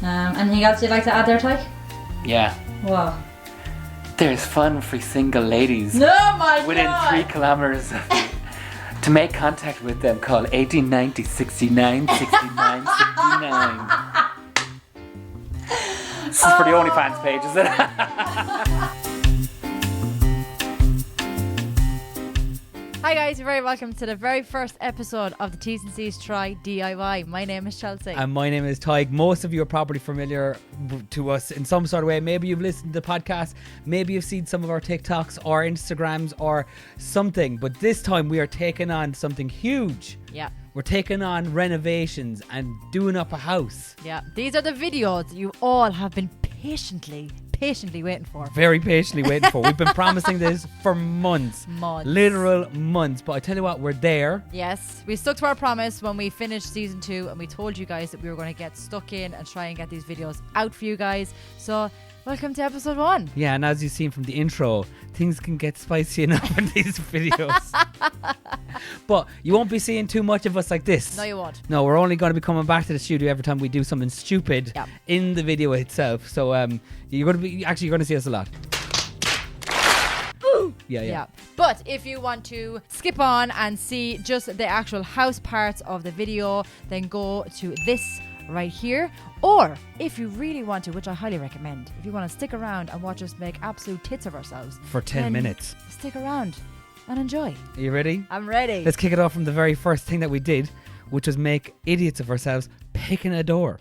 Anything else you'd like to add there, Ty? Yeah. What? There's fun for single ladies Oh my within God! 3 kilometers of you. To make contact with them, call 1890 69 69 69. This is for the OnlyFans page, is it? Hi guys, you're very welcome to the very first episode of the T's and C's Try DIY. My name is Chelsea. And my name is Tig. Most of you are probably familiar to us in some sort of way. Maybe you've listened to the podcast, maybe you've seen some of our TikToks or Instagrams or something. But this time we are taking on something huge. Yeah. We're taking on renovations and doing up a house. Yeah. These are the videos you all have been patiently waiting for. Very patiently waiting for. We've been promising this for months. Literal months. But I tell you what, we're there. Yes. We stuck to our promise when we finished season 2 and we told you guys that we were going to get stuck in and try and get these videos out for you guys. So welcome to episode 1. Yeah, and as you've seen from the intro, things can get spicy enough in these videos. But you won't be seeing too much of us like this. No, you won't. No, we're only going to be coming back to the studio every time we do something stupid in the video itself. So you're going to see us a lot. Yeah. But if you want to skip on and see just the actual house parts of the video, then go to this right here. Or if you really want to, which I highly recommend, if you want to stick around and watch us make absolute tits of ourselves for 10 minutes, stick around and enjoy. Are you ready? I'm ready. Let's kick it off from the very first thing that we did, which was make idiots of ourselves picking a door.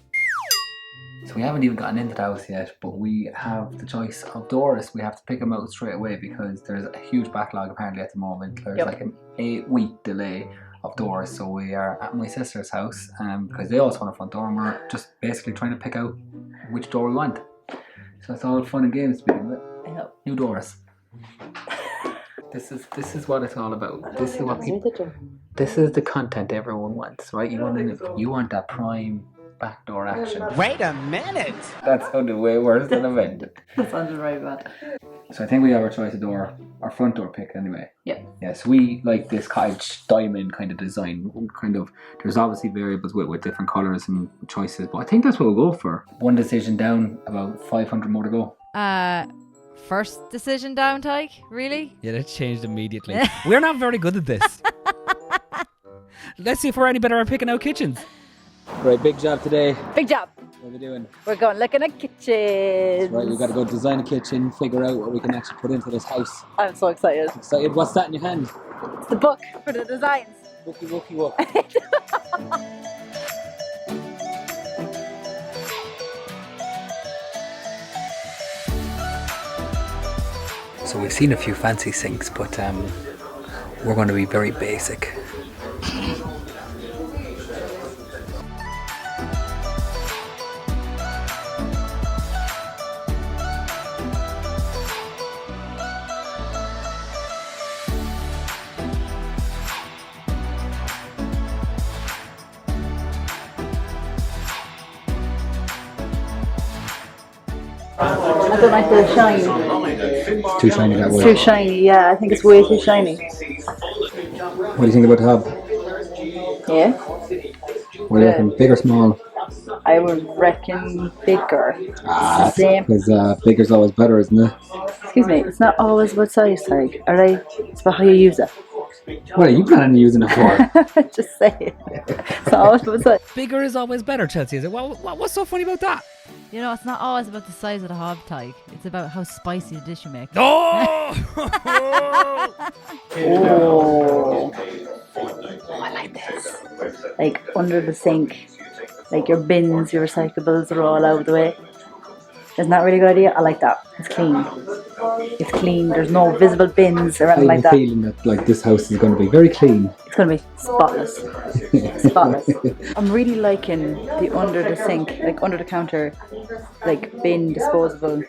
So we haven't even gotten into the house yet, but we have the choice of doors. We have to pick them out straight away because there's a huge backlog apparently at the moment. There's like an 8-week delay of doors. So we are at my sister's house because they also want a front door, and we're just basically trying to pick out which door we want. So it's all fun and games to begin with. New doors. This is what it's all about. This is what people. This is the content everyone wants, right? You want that prime backdoor action. Wait a minute! That sounded way worse than I meant it. That sounded very bad. So I think we have our choice of door, our front door pick anyway. Yep. Yeah, so we like this cottage diamond kind of design. There's obviously variables with different colours and choices, but I think that's what we'll go for. One decision down, about 500 more to go. First decision down, Tyke? Really? Yeah, that changed immediately. We're not very good at this. Let's see if we're any better at picking out kitchens. Right, big job today. Big job. What are we doing? We're going looking at kitchens. Right, we've got to go design a kitchen, figure out what we can actually put into this house. I'm so excited. Excited? What's that in your hand? It's the book for the designs. Wookie wookie wook. So we've seen a few fancy sinks, but we're going to be very basic. I don't like the shine. It's too shiny that way. Too shiny, yeah. I think it's way too shiny. What do you think about the hob? Yeah? What do you reckon? Big or small? I would reckon bigger. Ah, Same. because bigger's always better, isn't it? Excuse me, it's not always about size tag, alright? It's about how you use it. What are you planning on using it for? Just say it. It's not always about size. Bigger is always better, Chelsea, is it? What's so funny about that? You know, it's not always about the size of the hob, Tyke. It's about how spicy the dish you make. Oh! Oh. I like this. Like under the sink. Like your bins, your recyclables are all out of the way. Isn't that a really good idea? I like that. It's clean. It's clean. There's no visible bins or anything like that. I have a feeling that like this house is going to be very clean. It's going to be spotless. Spotless. I'm really liking the under the sink, like under the counter, like bin disposable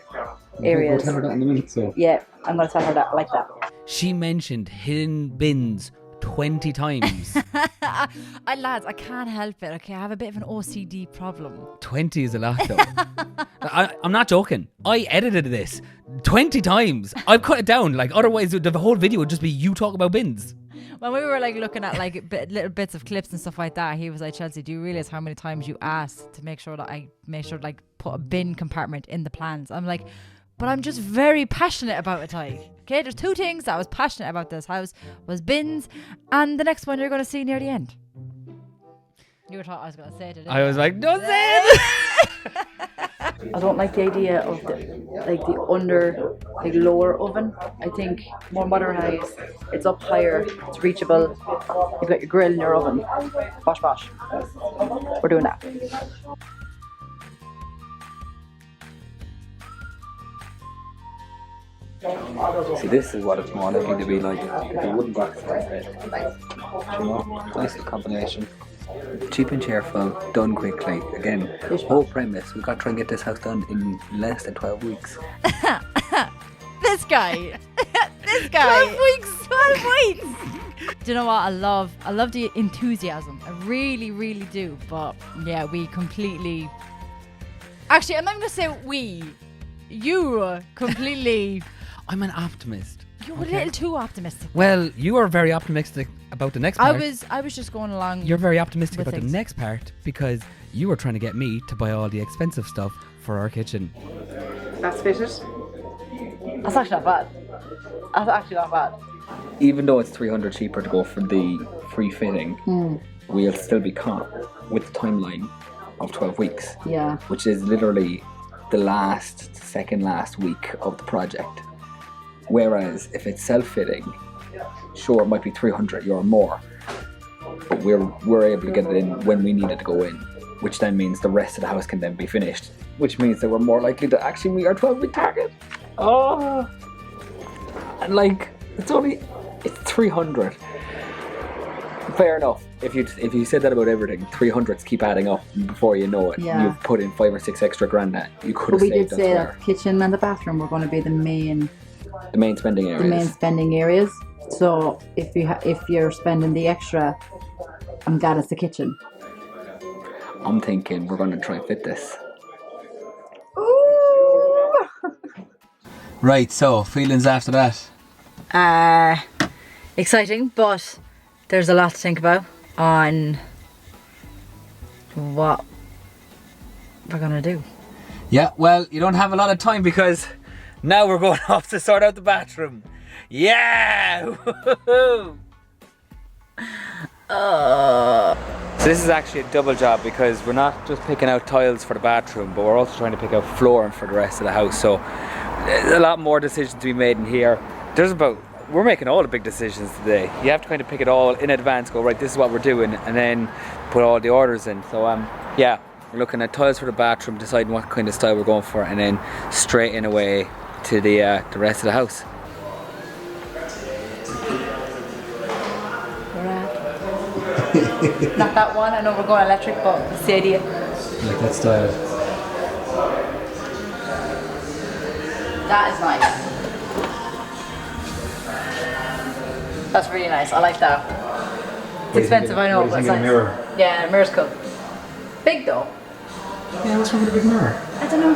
areas. We'll tell her that in a minute, so. Yeah, I'm going to tell her that. I like that. She mentioned hidden bins 20 times. Lads, I can't help it, okay? I have a bit of an OCD problem. 20 is a lot though. I'm not joking. I edited this 20 times. I've cut it down. Like otherwise the whole video would just be you talking about bins. When we were like looking at like little bits of clips and stuff like that, he was like, Chelsea, do you realize how many times you asked to make sure that I like put a bin compartment in the plans? I'm like, but I'm just very passionate about it, okay, there's 2 things that I was passionate about this house was bins, and the next one you're going to see near the end. You were thought I was going to say it, didn't I you? was like, don't say it. I don't like the idea of the lower oven. I think more modernized. It's up higher. It's reachable. You've got your grill in your oven. Bosh bosh. We're doing that. See, this is what it's more likely to be like. The wooden box instead. Nice combination. Cheap and cheerful, done quickly. Again, whole premise. We've got to try and get this house done in less than 12 weeks. This guy. 12 weeks. 12 weeks. Do you know what? I love the enthusiasm. I really, really do. But yeah, we completely. Actually, I'm not going to say we. You completely. I'm an optimist. You're a little too optimistic. Well, you are very optimistic about the next part. I was just going along. You're very optimistic about things. the next part because you were trying to get me to buy all the expensive stuff for our kitchen. That's fitted. That's actually not bad. That's actually not bad. Even though it's 300 cheaper to go for the free fitting, we'll still be caught with the timeline of 12 weeks. Yeah. Which is literally the second last week of the project. Whereas if it's self-fitting, sure, it might be €300 more, but we're able to get it in when we need it to go in, which then means the rest of the house can then be finished, which means that we're more likely to actually meet our 12-week target. Oh, and like it's 300. Fair enough. If you said that about everything, 300s keep adding up, and before you know it, you've put in 5 or 6 extra grand that you could have saved. But we did say that the kitchen and the bathroom were going to be the main spending areas. The main spending areas. So if you're spending the extra, I'm glad it's the kitchen. I'm thinking we're going to try and fit this. Ooh. Right. So feelings after that? Exciting, but there's a lot to think about on what we're gonna do. Yeah, well, you don't have a lot of time because now we're going off to sort out the bathroom. Yeah! So this is actually a double job because we're not just picking out tiles for the bathroom, but we're also trying to pick out flooring for the rest of the house. So there's a lot more decisions to be made in here. We're making all the big decisions today. You have to kind of pick it all in advance, go, right, this is what we're doing, and then put all the orders in. So yeah, we're looking at tiles for the bathroom, deciding what kind of style we're going for, and then straightening away to the rest of the house. Not that one, I know we're going electric, but it's the idea. Like that style. That is nice. That's really nice, I like that. It's expensive, I know, but it's nice. Mirror? Yeah, the mirror's cool. Big though. Yeah, what's wrong with a big mirror? I don't know.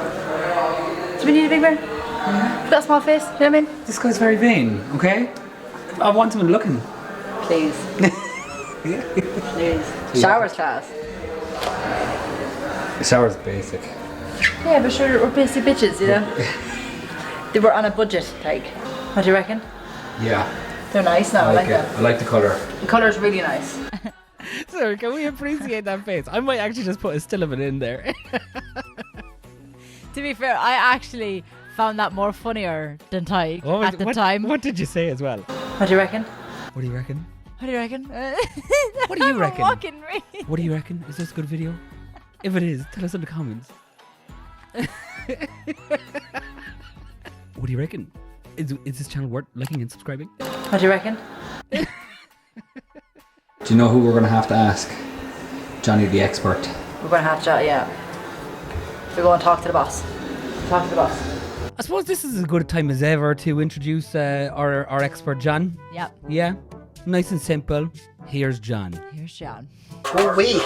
Do we need a big mirror? Got a small face, you know what I mean? This guy's very vain, okay? I want him looking. Please. Please. Showers class. The shower's basic. Yeah, but sure, we're basic bitches, you know? They were on a budget, like. What do you reckon? Yeah. They're nice now, I like that. I like the colour. The colour's really nice. Sorry, can we appreciate that face? I might actually just put a still of it in there. To be fair, I actually found that more funnier than Tyke at the time. What did you say as well? What do you reckon? What do you reckon? What do you reckon? What do you reckon? Walking ring. What do you reckon? Is this a good video? If it is, tell us in the comments. What do you reckon? Is this channel worth liking and subscribing? What do you reckon? Do you know who we're going to have to ask? Johnny the expert. We're going to have to, yeah. We're going to talk to the boss. Talk to the boss. I suppose this is as good a time as ever to introduce our expert, John. Yep. Yeah? Nice and simple. Here's John. Here's John. Oh, wait.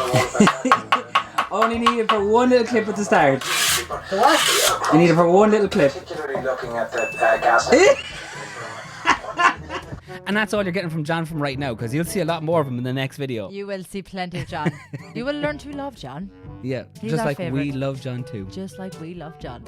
Only needed for one little clip at the start. What? I need it for one little clip. Particularly looking at the gas. And that's all you're getting from John from right now, because you'll see a lot more of him in the next video. You will see plenty of John. You will learn to love John. Yeah, He's just our like favourite. we love John too. Just like we love John.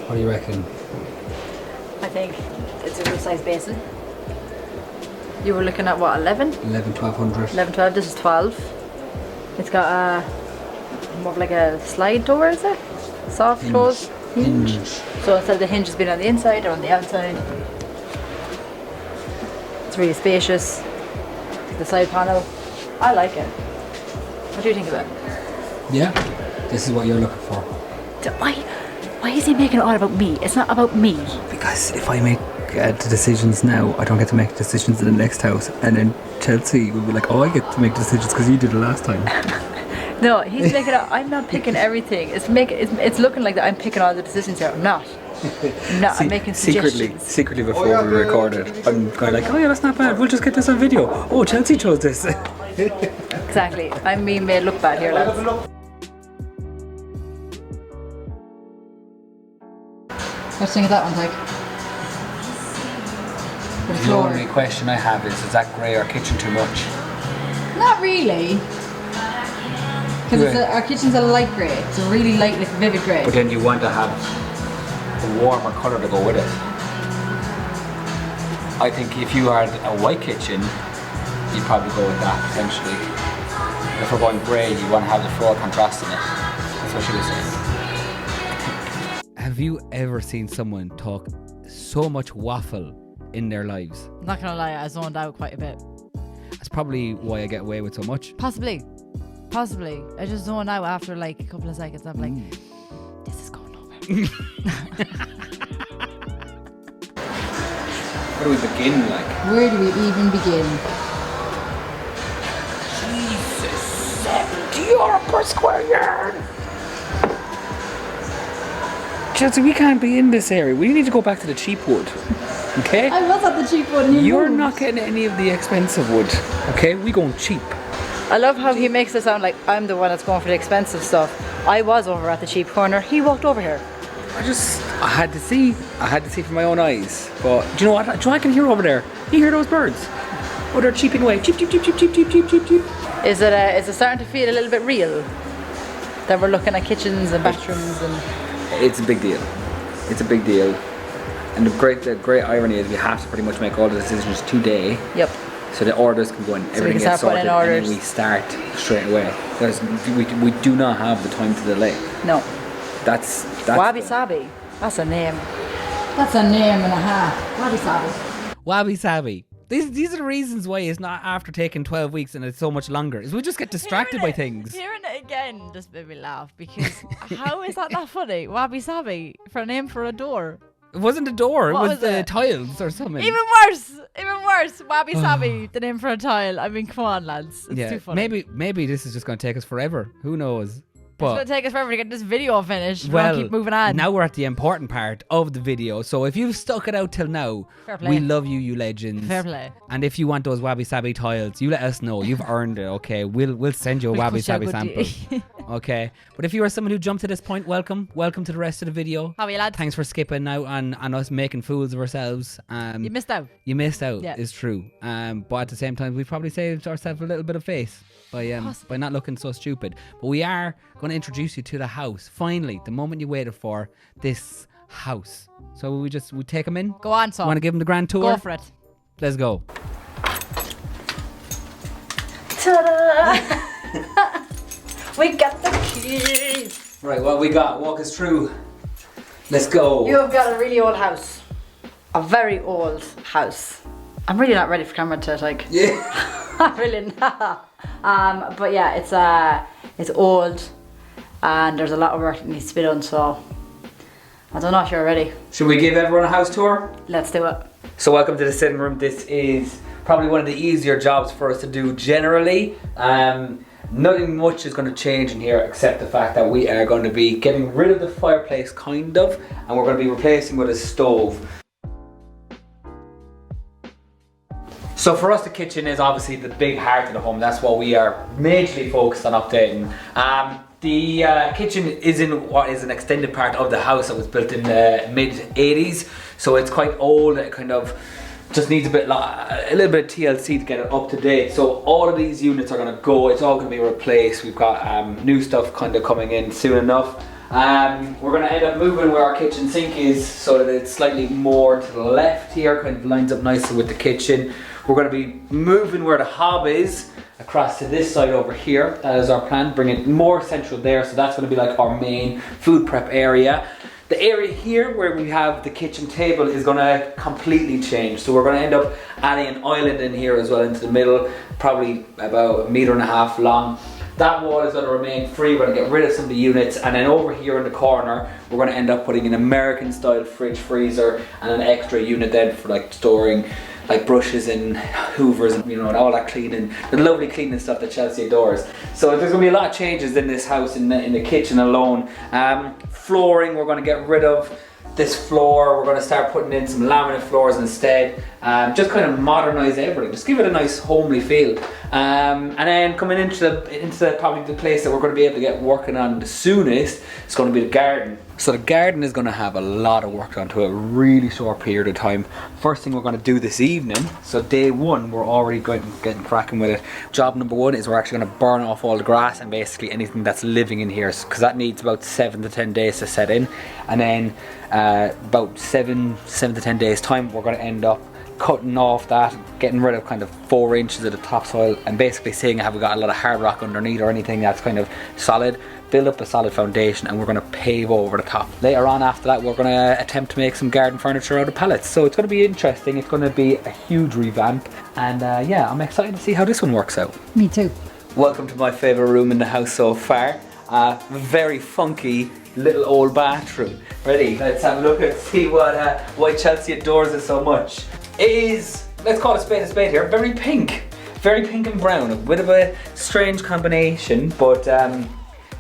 What do you reckon? I think it's a good size basin. You were looking at what, 11? 1200. 11, 12. This is 12. It's got a more of like a slide door, is it? Soft close hinge. So instead of the hinge has been on the inside or on the outside. It's really spacious. The side panel. I like it. What do you think of it? Yeah, this is what you're looking for. Why is he making it all about me? It's not about me. Because if I make the decisions now, I don't get to make decisions in the next house, and then Chelsea will be like, "Oh, I get to make decisions because you did it last time." No, he's making it. I'm not picking everything. It's looking like that I'm picking all the decisions here. I'm not. No, I'm making suggestions. Secretly before we recorded, I'm going like, "Oh yeah, that's not bad. We'll just get this on video." Oh, Chelsea chose this. Exactly. I'm being made look bad here, lads. Let's think of that one, like. The only question I have is that grey our kitchen too much? Not really. Because our kitchen's a light grey. It's a really light, like vivid grey. But then you want to have a warmer colour to go with it. I think if you had a white kitchen, you'd probably go with that potentially. If we're going grey, you want to have the floor contrast in it. That's what she was saying. Have you ever seen someone talk so much waffle in their lives? I'm not gonna lie, I zoned out quite a bit. That's probably why I get away with so much. Possibly. I just zoned out after like a couple of seconds. I'm like, this is going nowhere. Where do we begin, like? Where do we even begin? Jesus, €70 per square yard. Chelsea, we can't be in this area. We need to go back to the cheap wood. Okay? I was at the cheap one. You're not getting any of the expensive wood. Okay? We going cheap. I love how he makes it sound like I'm the one that's going for the expensive stuff. I was over at the cheap corner. He walked over here. I had to see from my own eyes. But do you know what? Do you know what I can hear over there? You hear those birds? Oh, they're cheeping away. Cheep, cheep, cheep, cheep, cheep, cheep, cheep, cheep, cheep. Is it starting to feel a little bit real? That we're looking at kitchens and bathrooms and... It's a big deal. It's a big deal. And the great irony is we have to pretty much make all the decisions today. Yep. So the orders can go in, everything gets sorted, and then we start straight away. Because we do not have the time to delay. No. That's Wabi Sabi. That's a name. That's a name and a half. Wabi Sabi. Wabi Sabi. These are the reasons why it's not after taking 12 weeks and it's so much longer. Is we just get distracted by things. Hearing it again just made me laugh because how is that funny? Wabi Sabi for a name for a door. It wasn't a door, What it was was the it? tiles or something. Even worse. Wabi Sabi, the name for a tile. I mean, come on, lads. It's too funny. Maybe this is just going to take us forever. Who knows? It's going to take us forever to get this video finished. We'll keep moving on. Now we're at the important part of the video. So if you've stuck it out till now, Fair play. we love you, you legends. Fair play. And if you want those Wabi Sabi tiles, you let us know. You've earned it, okay? We'll send you a Wabi Sabi sample. Okay? But if you are someone who jumped to this point, welcome. Welcome to the rest of the video. How are you, lads? Thanks for skipping out on us making fools of ourselves. You missed out. You missed out, Yeah. is true. But at the same time, we probably saved ourselves a little bit of face by not looking so stupid. But we are going to introduce you to the house. Finally, the moment you waited for, this house. So we take them in? Go on, son. Want to give them the grand tour? Go for it. Let's go. Ta-da! We got the keys. Right, what we got? Walk us through. Let's go. You have got a really old house. A very old house. I'm really not ready for camera to like. Yeah. I'm really not. But yeah, it's old, and there's a lot of work that needs to be done. So I don't know if you're ready. Should we give everyone a house tour? Let's do it. So welcome to the sitting room. This is probably one of the easier jobs for us to do generally. Nothing much is going to change in here except the fact that we are going to be getting rid of the fireplace kind of, and we're going to be replacing with a stove. So for us, the kitchen is obviously the big heart of the home. That's what we are majorly focused on updating. The kitchen is in what is an extended part of the house that was built in the mid 80s. So it's quite old. It kind of just needs a little bit of TLC to get it up to date. So all of these units are going to go. It's all going to be replaced. We've got new stuff kind of coming in soon enough. We're going to end up moving where our kitchen sink is so that it's slightly more to the left here, kind of lines up nicely with the kitchen. We're going to be moving where the hob is across to this side over here. That is our plan, bring it more central there, so that's going to be like our main food prep area. The area here where we have the kitchen table is going to completely change, so we're going to end up adding an island in here as well into the middle, probably about 1.5 meters long. That wall is going to remain free. We're going to get rid of some of the units, and then over here in the corner we're going to end up putting an American style fridge freezer and an extra unit then for like storing like brushes and hoovers and and all that cleaning, the lovely cleaning stuff that Chelsea adores. So there's going to be a lot of changes in this house in the kitchen alone. Flooring, we're going to get rid of this floor. We're going to start putting in some laminate floors instead. Just kind of modernise everything. Just give it a nice homely feel. And then coming into probably the place that we're going to be able to get working on the soonest is going to be the garden. So the garden is going to have a lot of work done to a really short period of time. First thing we're going to do this evening, so day one, we're already getting cracking with it. Job number one is we're actually going to burn off all the grass and basically anything that's living in here, because that needs about 7 to 10 days to set in. And then about 7 to 10 days time, we're going to end up cutting off that, getting rid of kind of 4 inches of the topsoil and basically seeing have we got a lot of hard rock underneath or anything that's kind of solid. Build up a solid foundation and we're going to pave over the top. Later on after that we're going to attempt to make some garden furniture out of pallets. So it's going to be interesting. It's going to be a huge revamp, and yeah, I'm excited to see how this one works out. Me too. Welcome to my favourite room in the house so far. Very funky little old bathroom. Ready? Let's have a look and see why Chelsea adores it so much. It is, let's call it a spade here, very pink and brown. A bit of a strange combination, but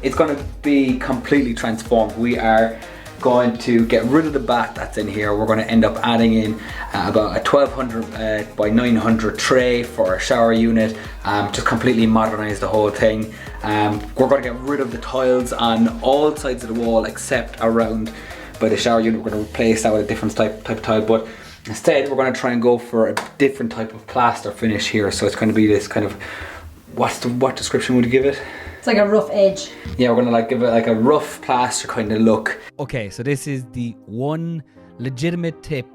it's going to be completely transformed. We are going to get rid of the bath that's in here. We're going to end up adding in about a 1200 by 900 tray for a shower unit. Just completely modernise the whole thing. We're going to get rid of the tiles on all sides of the wall except around by the shower unit. We're going to replace that with a different type of tile, but instead we're going to try and go for a different type of plaster finish here. So it's going to be this kind of, what description would you give it? It's like a rough edge. Yeah, we're gonna give it like a rough plaster kind of look. Okay, so this is the one legitimate tip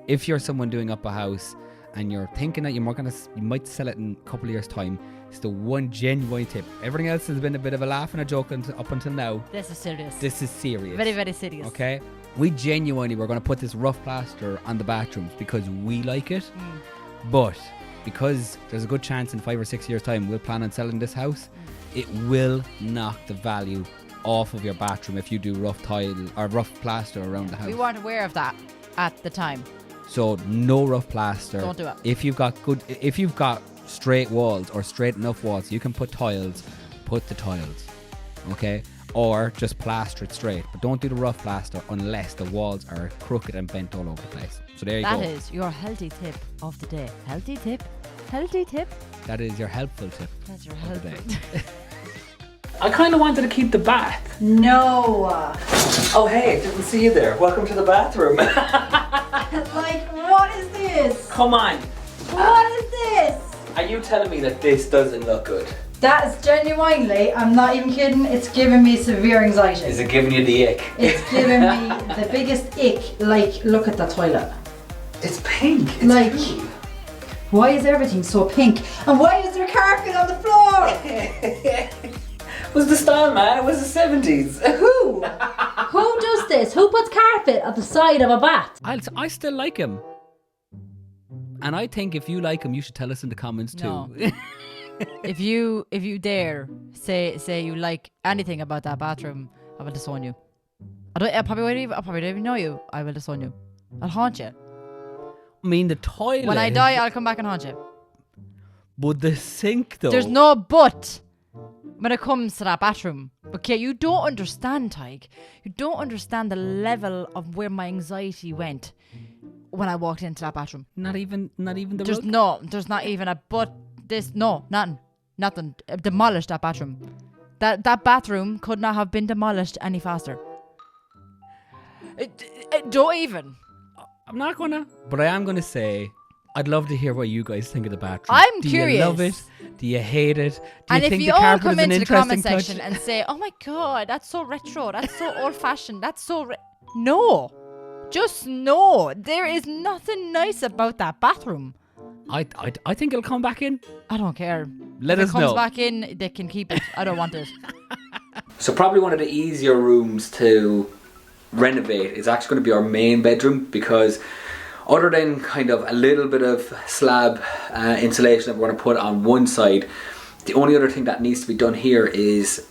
if you're someone doing up a house and you're thinking that you might sell it in a couple of years' time. It's the one genuine tip. Everything else has been a bit of a laugh and a joke up until now. This is serious. This is serious. Very, very serious. Okay? We genuinely were going to put this rough plaster on the bathrooms because we like it. But because there's a good chance in 5 or 6 years' time we'll plan on selling this house, it will knock the value off of your bathroom if you do rough tile or rough plaster around the house. We weren't aware of that at the time. So no rough plaster. Don't do it. If you've got straight walls or straight enough walls, you can put tiles. Put the tiles, okay? Or just plaster it straight. But don't do the rough plaster unless the walls are crooked and bent all over the place. So there you go. That is your healthy tip of the day. Healthy tip. Healthy tip. That is your helpful tip. That's your of the healthy. day. I kind of wanted to keep the bath. No. Oh hey, didn't see you there. Welcome to the bathroom. Like, what is this? Come on. What is this? Are you telling me that this doesn't look good? That is genuinely, I'm not even kidding, it's giving me severe anxiety. Is it giving you the ick? It's giving me the biggest ick. Like, look at the toilet. It's pink. It's Like, cool. why is everything so pink? And why is there carpet on the floor? It was the style, man. It was the 70s. Who? Who does this? Who puts carpet at the side of a bath? I still like him. And I think if you like him, you should tell us in the comments too. No. If you dare say you like anything about that bathroom, I will disown you. I probably don't even know you. I will disown you. I'll haunt you. I mean, the toilet. When I die, I'll come back and haunt you. But the sink, though. There's no but when it comes to that bathroom. Okay, you don't understand, Tyke. You don't understand the level of where my anxiety went. when I walked into that bathroom. Not even the There's rug? there's not even a nothing. Demolished that bathroom. That bathroom could not have been demolished any faster. Don't even. I'm not gonna, but I am gonna say I'd love to hear what you guys think of the bathroom. I'm Do curious. you love it? Do you hate it? Do And you if think you the all carpet come is an into the interesting comment touch? section and say, "Oh my god, that's so retro. That's so old-fashioned. That's so no, just no. There is nothing nice about that bathroom. I think it'll come back in. I don't care. Let if us it comes know. back in, they can keep it. I don't want it. So probably one of the easier rooms to renovate is actually going to be our main bedroom, because other than kind of a little bit of slab insulation that we're going to put on one side, the only other thing that needs to be done here is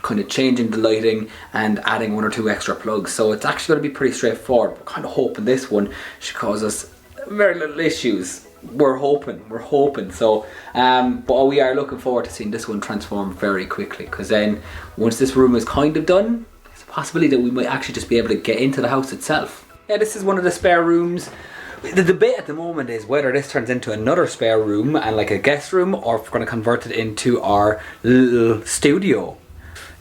kind of changing the lighting and adding 1 or 2 extra plugs. So it's actually going to be pretty straightforward. We're kind of hoping this one should cause us very little issues. We're hoping. So, but we are looking forward to seeing this one transform very quickly, because then once this room is kind of done, there's a possibility that we might actually just be able to get into the house itself. Yeah, this is one of the spare rooms. The debate at the moment is whether this turns into another spare room and like a guest room, or if we're going to convert it into our little studio.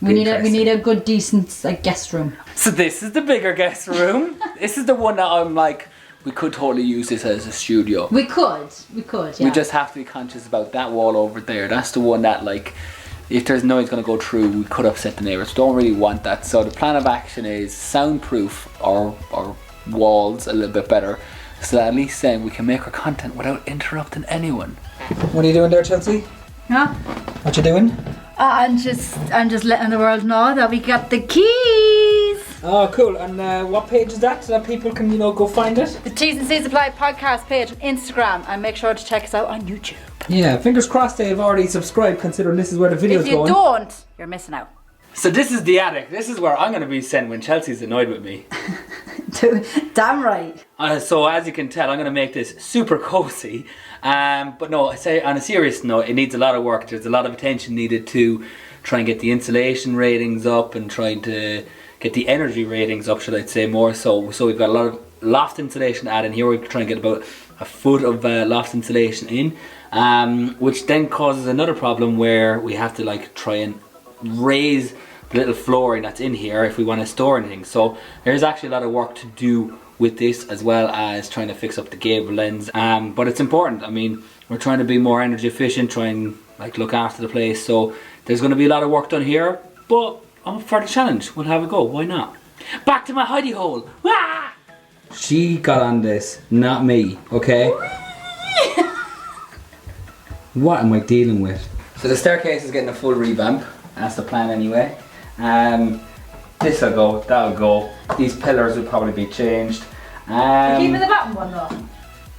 We need a good, decent guest room. So this is the bigger guest room. This is the one that I'm like, we could totally use this as a studio. We could, yeah. We just have to be conscious about that wall over there. That's the one that, like, if there's noise going to go through, we could upset the neighbours. Don't really want that. So the plan of action is soundproof our walls a little bit better, so that at least then we can make our content without interrupting anyone. What are you doing there, Chelsea? Huh? What you doing? I'm just letting the world know that we got the keys. Oh, cool. And what page is that, so that people can, go find it? The T's and C's Apply podcast page on Instagram, and make sure to check us out on YouTube. Yeah, fingers crossed they've already subscribed, considering this is where the video's If you don't, you're missing out. So this is the attic. This is where I'm going to be sent when Chelsea's annoyed with me. Damn right. So as you can tell, I'm going to make this super cozy. But no, I say on a serious note, it needs a lot of work. There's a lot of attention needed to try and get the insulation ratings up and trying to get the energy ratings up, should I say, more so. So we've got a lot of loft insulation to add in here. We're trying to get about a foot of loft insulation in, which then causes another problem where we have to try and raise the little flooring that's in here if we want to store anything. So there's actually a lot of work to do with this, as well as trying to fix up the gable ends. But it's important. I mean, we're trying to be more energy efficient, try and look after the place. So there's going to be a lot of work done here, but I'm up for the challenge. We'll have a go. Why not? Back to my hidey hole. Wah! She got on this, not me. Okay. What am I dealing with? So the staircase is getting a full revamp. That's the plan anyway. This'll go, that'll go. These pillars will probably be changed. Keeping the bottom one though.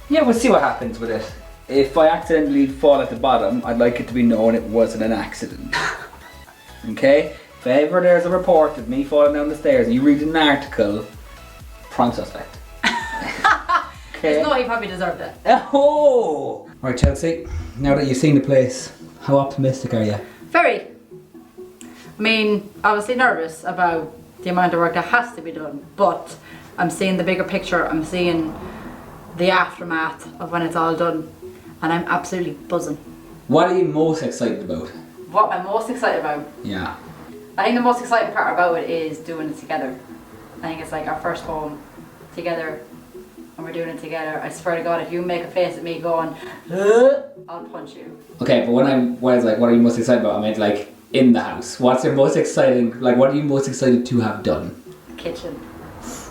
Yeah, we'll see what happens with it. If I accidentally fall at the bottom, I'd like it to be known it wasn't an accident. Okay? If ever there's a report of me falling down the stairs and you read an article, prime suspect. Okay? No, he probably deserved it. Oh! Right, Chelsea, now that you've seen the place, how optimistic are you? Very. I mean, obviously nervous about the amount of work that has to be done, but I'm seeing the bigger picture. I'm seeing the aftermath of when it's all done, and I'm absolutely buzzing. What are you most excited about? What I'm most excited about? Yeah. I think the most exciting part about it is doing it together. I think it's our first home together, and we're doing it together. I swear to God, if you make a face at me going, I'll punch you. Okay, but what are you most excited about? I meant in the house. What's your most exciting, what are you most excited to have done? Kitchen.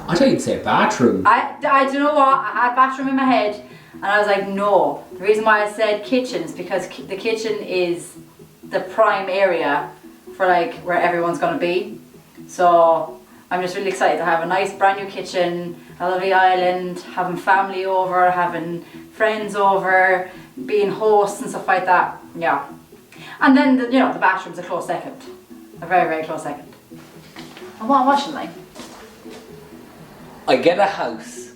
I thought you'd say bathroom. I don't know what, I had bathroom in my head, and I was like, no. The reason why I said kitchen is because the kitchen is the prime area for where everyone's going to be. So I'm just really excited to have a nice brand new kitchen, a lovely island, having family over, having friends over, being hosts and stuff like that. Yeah. And then the bathroom's a close second, a very, very close second. And what am I watching I get a house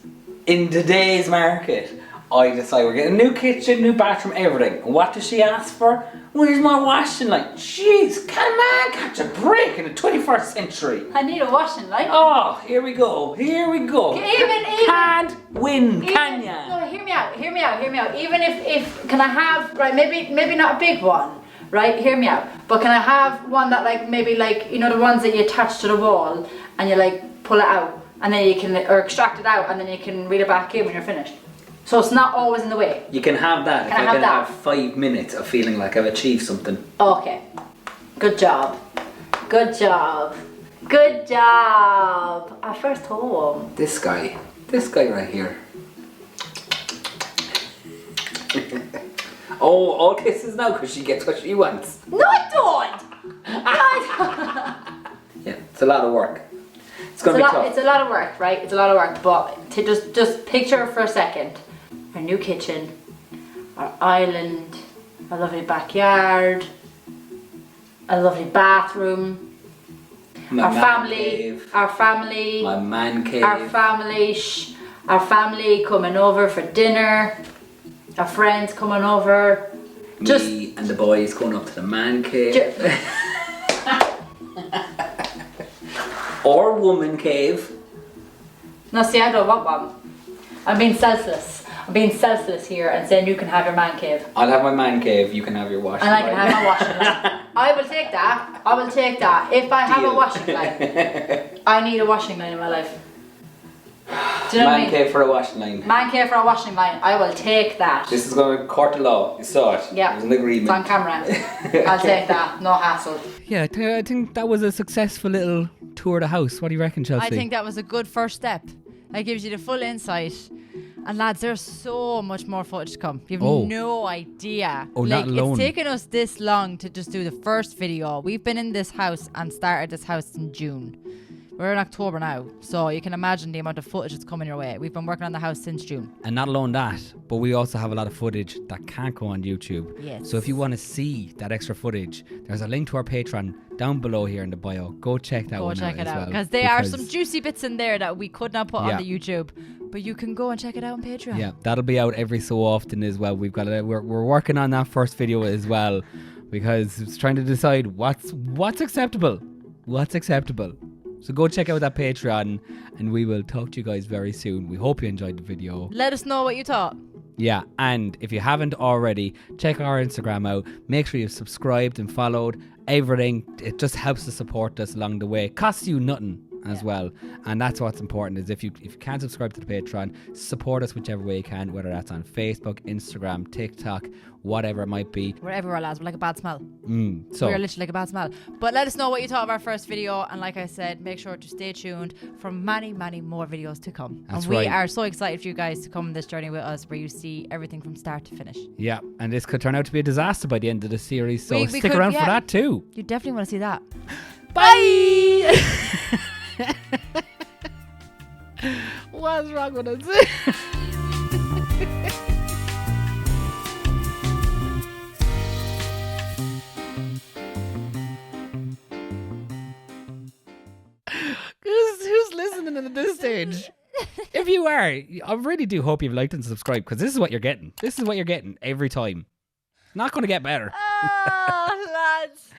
in today's market I decide we're getting a new kitchen, new bathroom, everything. And what does she ask for? Where's my washing line? Jeez, can a man catch a break in the 21st century? I need a washing line. Oh, here we go. Even Can't win, can even, ya? no, hear me out. Even if can I have, right, maybe not a big one, right? Hear me out. But can I have one that like maybe like, you know, the ones that you attach to the wall and you like pull it out and then you can, or extract it out and then you can reel it back in when you're finished. So it's not always in the way. You can have that Can I if have I can that? have 5 minutes of feeling like I've achieved something. Okay. Good job. Our first home. This guy right here. Oh, all kisses now because she gets what she wants. No, I don't. Yeah, it's a lot of work. It's gonna be tough. It's a lot of work, right? It's a lot of work, but to just picture for a second our new kitchen, our island, a lovely backyard, a lovely bathroom, My our man family, cave, our family, my man cave. our family coming over for dinner, our friends coming over. Me and the boys going up to the man cave. Or woman cave. No, see, I don't want one. I'm being selfless here and saying you can have your man cave. I'll have my man cave, you can have your washing And I can line. have my washing line. I will take that. If I have a Deal. washing line, I need a washing line in my life. Do you know what I Man mean? cave for a washing line. Man cave for a washing line. I will take that. This is going to court of law. You saw it. Yeah. There's an It's agreement. on camera. I'll take that. No hassle. Yeah, I think that was a successful little tour of the house. What do you reckon, Chelsea? I think that was a good first step. That gives you the full insight. And lads, there's so much more footage to come. You've Oh. no idea. Oh, not alone. It's taken us this long to just do the first video. We've been in this house and started this house in June. We're in October now, so you can imagine the amount of footage that's coming your way. We've been working on the house since June. And not alone that, but we also have a lot of footage that can't go on YouTube. Yes. So if you want to see that extra footage, there's a link to our Patreon down below here in the bio. Go check that Go one check out it as out well, because there are some juicy bits in there that we could not put Yeah. on the YouTube, but you can go and check it out on Patreon. Yeah, that'll be out every so often as well. We're working on that first video as well because it's trying to decide what's acceptable. What's acceptable. So go check out that Patreon and we will talk to you guys very soon. We hope you enjoyed the video. Let us know what you thought. Yeah, and if you haven't already, check our Instagram out. Make sure you've subscribed and followed everything. It just helps to support us along the way. Costs you nothing as well. And that's what's important is if you can't subscribe to the Patreon, support us whichever way you can, whether that's on Facebook, Instagram, TikTok, whatever it might be. We're everywhere, lads. We're like a bad smell. So We're literally like a bad smell. But let us know what you thought of our first video. And like I said, make sure to stay tuned for many, many more videos to come. That's and we right. are so excited for you guys to come on this journey with us where you see everything from start to finish. yeah, and this could turn out to be a disaster by the end of the series. So We stick could- around for yeah. that too. You definitely want to see that. Bye! What's wrong with us? Who's listening at this stage? If you are, I really do hope you've liked and subscribed because this is what you're getting. This is what you're getting every time. Not going to get better. Ah, lads.